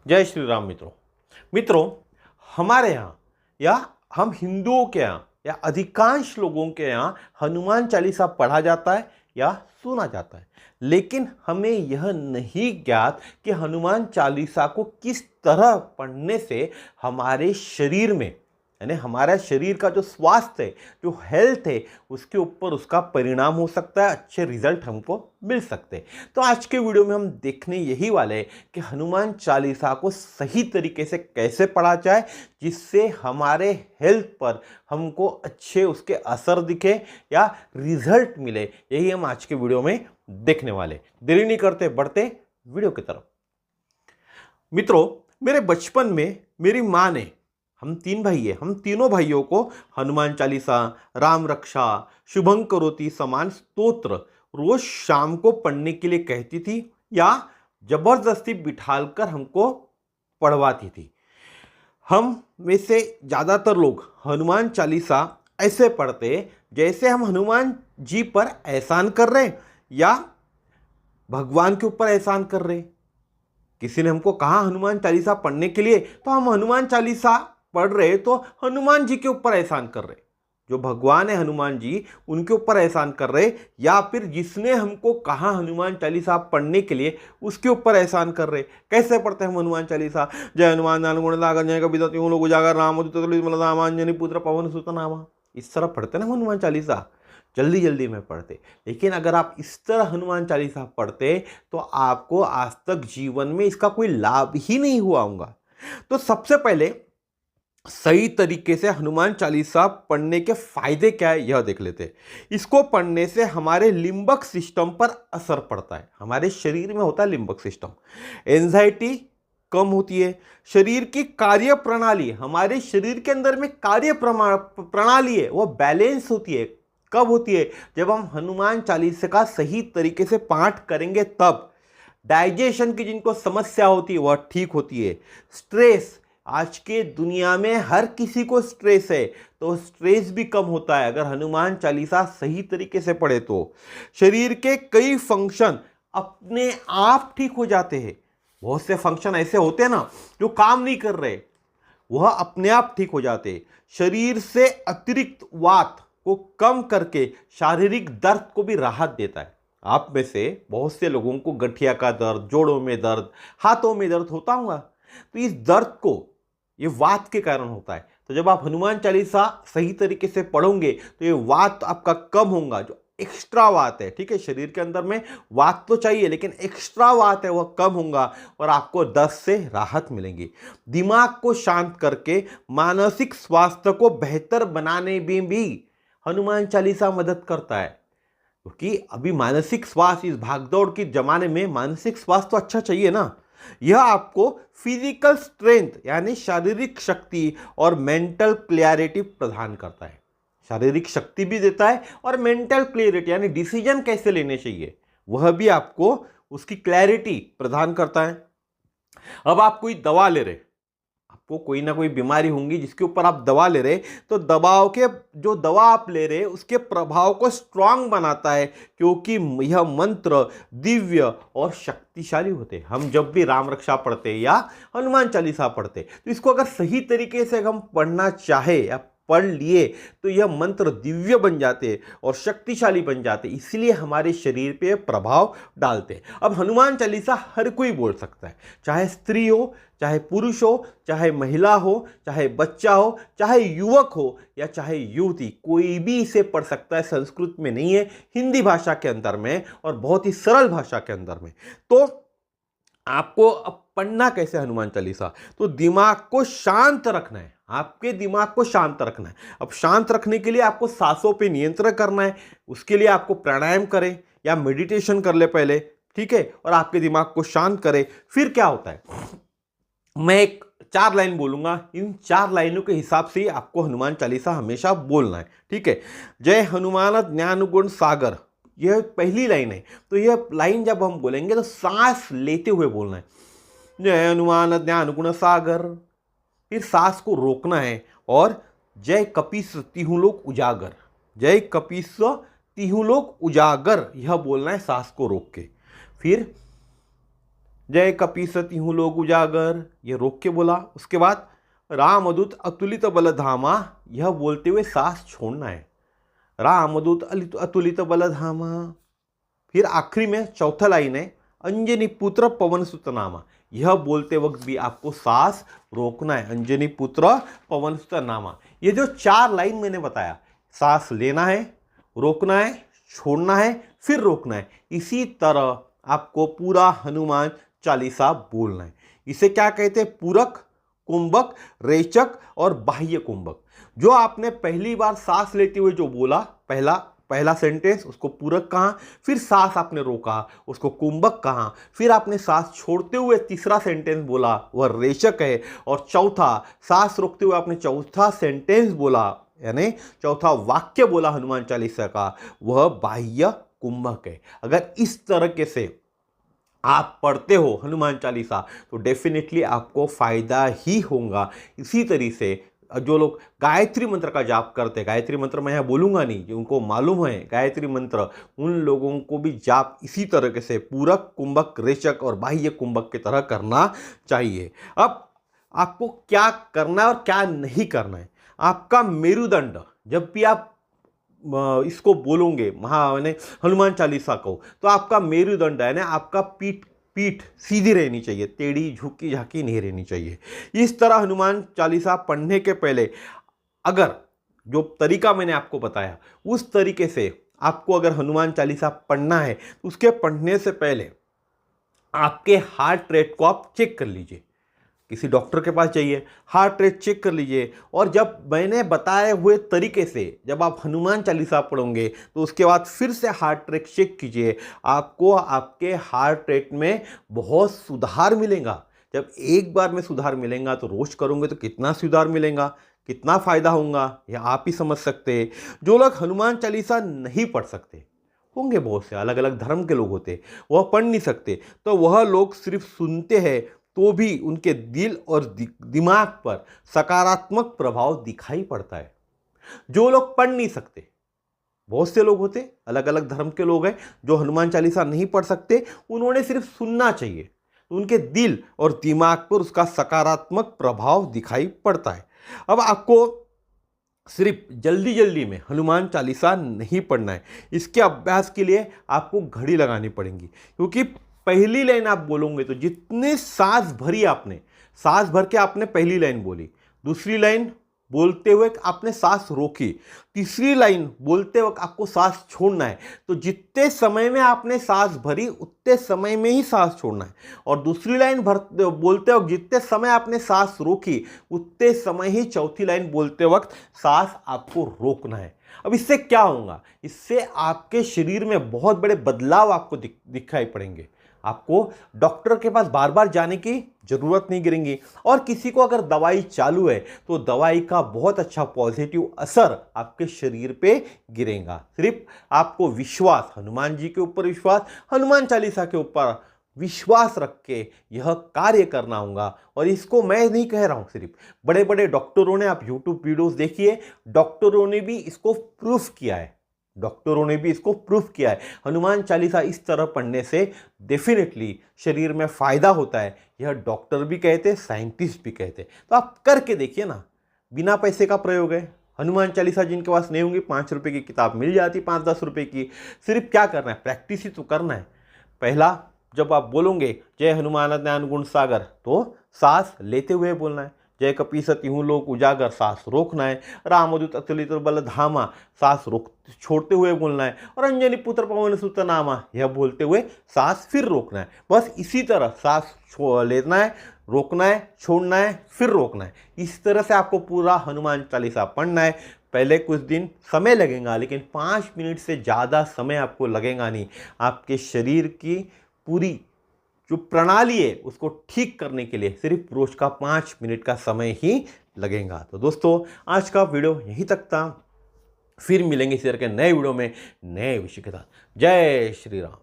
जय श्री राम मित्रों। मित्रों, हमारे यहाँ या हम हिंदुओं के यहाँ या अधिकांश लोगों के यहाँ हनुमान चालीसा पढ़ा जाता है या सुना जाता है, लेकिन हमें यह नहीं ज्ञात कि हनुमान चालीसा को किस तरह पढ़ने से हमारे शरीर में यानी हमारा शरीर का जो स्वास्थ्य है, जो हेल्थ है, उसके ऊपर उसका परिणाम हो सकता है, अच्छे रिजल्ट हमको मिल सकते हैं। तो आज के वीडियो में हम देखने यही वाले हैं कि हनुमान चालीसा को सही तरीके से कैसे पढ़ा जाए जिससे हमारे हेल्थ पर हमको अच्छे उसके असर दिखे या रिजल्ट मिले। यही हम आज के वीडियो में देखने वाले। देरी नहीं करते, बढ़ते वीडियो की तरफ। मित्रों, मेरे बचपन में मेरी माँ ने, हम 3 भाई हैं, हम तीनों भाइयों को हनुमान चालीसा, राम रक्षा, शुभं करोति समान स्तोत्र रोज शाम को पढ़ने के लिए कहती थी या जबरदस्ती बिठालकर हमको पढ़वाती थी। हम में से ज़्यादातर लोग हनुमान चालीसा ऐसे पढ़ते जैसे हम हनुमान जी पर एहसान कर रहे या भगवान के ऊपर एहसान कर रहे। किसी ने हमको कहा हनुमान चालीसा पढ़ने के लिए, तो हम हनुमान चालीसा पढ़ रहे तो हनुमान जी के ऊपर एहसान कर रहे, जो भगवान है हनुमान जी उनके ऊपर एहसान कर रहे, या फिर जिसने हमको कहा हनुमान चालीसा पढ़ने के लिए उसके ऊपर एहसान कर रहे। कैसे पढ़ते हैं हम हनुमान चालीसा? जय हनुमान ज्ञान गुण सागर जय कपीस तिहुँ लोक उजागर रामदूत अंजनी पुत्र पवन सुत नामा। इस तरह पढ़ते ना हनुमान चालीसा, जल्दी जल्दी में पढ़ते। लेकिन अगर आप इस तरह हनुमान चालीसा पढ़ते तो आपको आज तक जीवन में इसका कोई लाभ ही नहीं हुआ होगा। तो सबसे पहले सही तरीके से हनुमान चालीसा पढ़ने के फायदे क्या है यह देख लेते हैं। इसको पढ़ने से हमारे लिम्बक सिस्टम पर असर पड़ता है। हमारे शरीर में होता है लिम्बक सिस्टम, एंजाइटी कम होती है, शरीर की कार्य प्रणाली, हमारे शरीर के अंदर में कार्य प्रणाली है वो बैलेंस होती है। कब होती है? जब हम हनुमान चालीसा का सही तरीके से पाठ करेंगे तब। डाइजेशन की जिनको समस्या होती है वह ठीक होती है। स्ट्रेस, आज के दुनिया में हर किसी को स्ट्रेस है, तो स्ट्रेस भी कम होता है अगर हनुमान चालीसा सही तरीके से पढ़े तो। शरीर के कई फंक्शन अपने आप ठीक हो जाते हैं। बहुत से फंक्शन ऐसे होते हैं ना जो काम नहीं कर रहे, वह अपने आप ठीक हो जाते हैं। शरीर से अतिरिक्त वात को कम करके शारीरिक दर्द को भी राहत देता है। आप में से बहुत से लोगों को गठिया का दर्द, जोड़ों में दर्द, हाथों में दर्द होता होगा, तो इस दर्द को ये वात के कारण होता है। तो जब आप हनुमान चालीसा सही तरीके से पढ़ोगे तो ये वात आपका कम होगा, जो एक्स्ट्रा वात है। ठीक है, शरीर के अंदर में वात तो चाहिए लेकिन एक्स्ट्रा वात है वह कम होगा और आपको दर्द से राहत मिलेगी। दिमाग को शांत करके मानसिक स्वास्थ्य को बेहतर बनाने में भी हनुमान चालीसा मदद करता है, क्योंकि अभी मानसिक स्वास्थ्य, इस भागदौड़ के जमाने में मानसिक स्वास्थ्य तो अच्छा चाहिए ना। यह आपको फिजिकल स्ट्रेंथ यानी शारीरिक शक्ति और मेंटल क्लैरिटी प्रदान करता है। शारीरिक शक्ति भी देता है और मेंटल क्लैरिटी यानी डिसीजन कैसे लेने चाहिए वह भी आपको उसकी क्लैरिटी प्रदान करता है। अब आप कोई दवा ले रहे, आपको कोई ना कोई बीमारी होंगी जिसके ऊपर आप दवा ले रहे, तो दवाओं के जो दवा आप ले रहे उसके प्रभाव को स्ट्रांग बनाता है, क्योंकि यह मंत्र दिव्य और शक्तिशाली होते हैं। हम जब भी राम रक्षा पढ़ते या हनुमान चालीसा पढ़ते तो इसको अगर सही तरीके से हम पढ़ना चाहे या पढ़ लिए तो यह मंत्र दिव्य बन जाते और शक्तिशाली बन जाते, इसलिए हमारे शरीर पे प्रभाव डालते हैं। अब हनुमान चालीसा हर कोई बोल सकता है, चाहे स्त्री हो, चाहे पुरुष हो, चाहे महिला हो, चाहे बच्चा हो, चाहे युवक हो या चाहे युवती, कोई भी इसे पढ़ सकता है। संस्कृत में नहीं है, हिंदी भाषा के अंदर में और बहुत ही सरल भाषा के अंदर में। तो आपको अब पढ़ना कैसे हनुमान चालीसा? तो दिमाग को शांत रखना है, आपके दिमाग को शांत रखना है। अब शांत रखने के लिए आपको सांसों पे नियंत्रण करना है। उसके लिए आपको प्राणायाम करें या मेडिटेशन कर ले पहले, ठीक है, और आपके दिमाग को शांत करें। फिर क्या होता है, मैं एक 4 लाइन बोलूंगा, इन 4 लाइनों के हिसाब से आपको हनुमान चालीसा हमेशा बोलना है। ठीक है, जय हनुमान ज्ञान गुण सागर, यह पहली लाइन है। तो यह लाइन जब हम बोलेंगे तो सांस लेते हुए बोलना है, जय हनुमान ज्ञान गुण सागर। फिर सांस को रोकना है और जय कपीस तिहुँ लोक उजागर, जय कपीस तिहुँ लोक उजागर, यह बोलना है सांस को रोक के। फिर जय कपीसति हूँ लोग उजागर, ये रोक के बोला। उसके बाद रामदूत अतुलित बल धामा, यह बोलते हुए सांस छोड़ना है। रामदूत अतुलित बल धामा। फिर आखिरी में चौथा लाइन है अंजनी पुत्र पवन सुत नामा, यह बोलते वक्त भी आपको सांस रोकना है। अंजनी पुत्र पवन सुत नामा, ये जो 4 लाइन मैंने बताया, सांस लेना है, रोकना है, छोड़ना है, फिर रोकना है, इसी तरह आपको पूरा हनुमान चालीसा बोलना है। इसे क्या कहते हैं? पूरक, कुंभक, रेचक और बाह्य कुंभक। जो आपने पहली बार सांस लेते हुए जो बोला, पहला सेंटेंस, उसको पूरक कहा, फिर सांस आपने रोका, उसको कुंभक कहा, फिर आपने सांस छोड़ते हुए तीसरा सेंटेंस बोला, वह रेचक है, और चौथा सांस रोकते हुए आपने चौथा सेंटेंस बोला, यानी चौथा वाक्य बोला हनुमान चालीसा का, वह बाह्य कुंभक है। अगर इस तरीके से आप पढ़ते हो हनुमान चालीसा तो डेफिनेटली आपको फायदा ही होगा। इसी तरीके से जो लोग गायत्री मंत्र का जाप करते हैं, गायत्री मंत्र मैं यहाँ बोलूँगा नहीं, जो उनको मालूम है गायत्री मंत्र, उन लोगों को भी जाप इसी तरीके से पूरक, कुंभक, रेचक और बाह्य कुंभक की तरह करना चाहिए। अब आपको क्या करना है और क्या नहीं करना है। आपका मेरुदंड, जब भी आप इसको बोलोगे यानी हनुमान चालीसा को, तो आपका मेरुदंड है ना, आपका पीठ सीधी रहनी चाहिए, टेढ़ी झुकी झाकी नहीं रहनी चाहिए। इस तरह हनुमान चालीसा पढ़ने के पहले अगर जो तरीका मैंने आपको बताया उस तरीके से आपको अगर हनुमान चालीसा पढ़ना है तो उसके पढ़ने से पहले आपके हार्ट रेट को आप चेक कर लीजिए। किसी डॉक्टर के पास जाइए, हार्ट रेट चेक कर लीजिए, और जब मैंने बताए हुए तरीके से जब आप हनुमान चालीसा पढ़ोगे तो उसके बाद फिर से हार्ट रेट चेक कीजिए। आपको आपके हार्ट रेट में बहुत सुधार मिलेगा। जब एक बार में सुधार मिलेगा तो रोज करोगे तो कितना सुधार मिलेगा, कितना फ़ायदा होगा, यह आप ही समझ सकते हैं। जो लोग हनुमान चालीसा नहीं पढ़ सकते होंगे, बहुत से अलग अलग धर्म के लोग होते, वह पढ़ नहीं सकते, तो वह लोग सिर्फ सुनते हैं तो भी उनके दिल और दिमाग पर सकारात्मक प्रभाव दिखाई पड़ता है। जो लोग पढ़ नहीं सकते, बहुत से लोग होते, अलग अलग धर्म के लोग हैं जो हनुमान चालीसा नहीं पढ़ सकते, उन्होंने सिर्फ सुनना चाहिए, उनके दिल और दिमाग पर उसका सकारात्मक प्रभाव दिखाई पड़ता है। अब आपको सिर्फ जल्दी जल्दी में हनुमान चालीसा नहीं पढ़ना है। इसके अभ्यास के लिए आपको घड़ी लगानी पड़ेगी, क्योंकि पहली लाइन आप बोलोगे तो जितने सांस भरी आपने, सांस भर के आपने पहली लाइन बोली, दूसरी लाइन बोलते हुए आपने सांस रोकी, तीसरी लाइन बोलते वक्त आपको सांस छोड़ना है, तो जितने समय में आपने सांस भरी उतने समय में ही सांस छोड़ना है, और दूसरी लाइन बोलते वक्त जितने समय आपने सांस रोकी उतने समय ही चौथी लाइन बोलते वक्त सांस आपको रोकना है। अब इससे क्या होगा? इससे आपके शरीर में बहुत बड़े बदलाव आपको दिखाई पड़ेंगे। आपको डॉक्टर के पास बार बार जाने की जरूरत नहीं गिरेगी, और किसी को अगर दवाई चालू है तो दवाई का बहुत अच्छा पॉजिटिव असर आपके शरीर पे गिरेगा। सिर्फ आपको विश्वास, हनुमान जी के ऊपर विश्वास, हनुमान चालीसा के ऊपर विश्वास रख के यह कार्य करना होगा। और इसको मैं नहीं कह रहा हूं, सिर्फ बड़े बड़े डॉक्टरों ने, आप यूट्यूब वीडियोस देखिए, डॉक्टरों ने भी इसको प्रूफ किया है, हनुमान चालीसा इस तरह पढ़ने से डेफिनेटली शरीर में फायदा होता है। यह डॉक्टर भी कहते, साइंटिस्ट भी कहते। तो आप करके देखिए ना, बिना पैसे का प्रयोग है। हनुमान चालीसा जिनके पास नहीं होंगी, 5 रुपए की किताब मिल जाती, 5-10 रुपए की। सिर्फ क्या करना है? प्रैक्टिस ही तो करना है। पहला, जब आप बोलोगे जय हनुमान ज्ञान गुण सागर, तो सांस लेते हुए बोलना है। जय कपीसति हूँ लोक उजागर, सांस रोकना है। रामदूत अतुलित बल धामा, सांस छोड़ते हुए बोलना है। और अंजनी पुत्र पवन सुत नामा, यह बोलते हुए सांस फिर रोकना है। बस इसी तरह सांस लेना है, रोकना है, छोड़ना है, फिर रोकना है। इस तरह से आपको पूरा हनुमान चालीसा पढ़ना है। पहले कुछ दिन समय लगेगा, लेकिन 5 मिनट से ज़्यादा समय आपको लगेगा नहीं। आपके शरीर की पूरी जो प्रणाली है उसको ठीक करने के लिए सिर्फ रोज का 5 मिनट का समय ही लगेगा। तो दोस्तों, आज का वीडियो यहीं तक था। फिर मिलेंगे इसी तरह के नए वीडियो में नए विषय के साथ। जय श्री राम।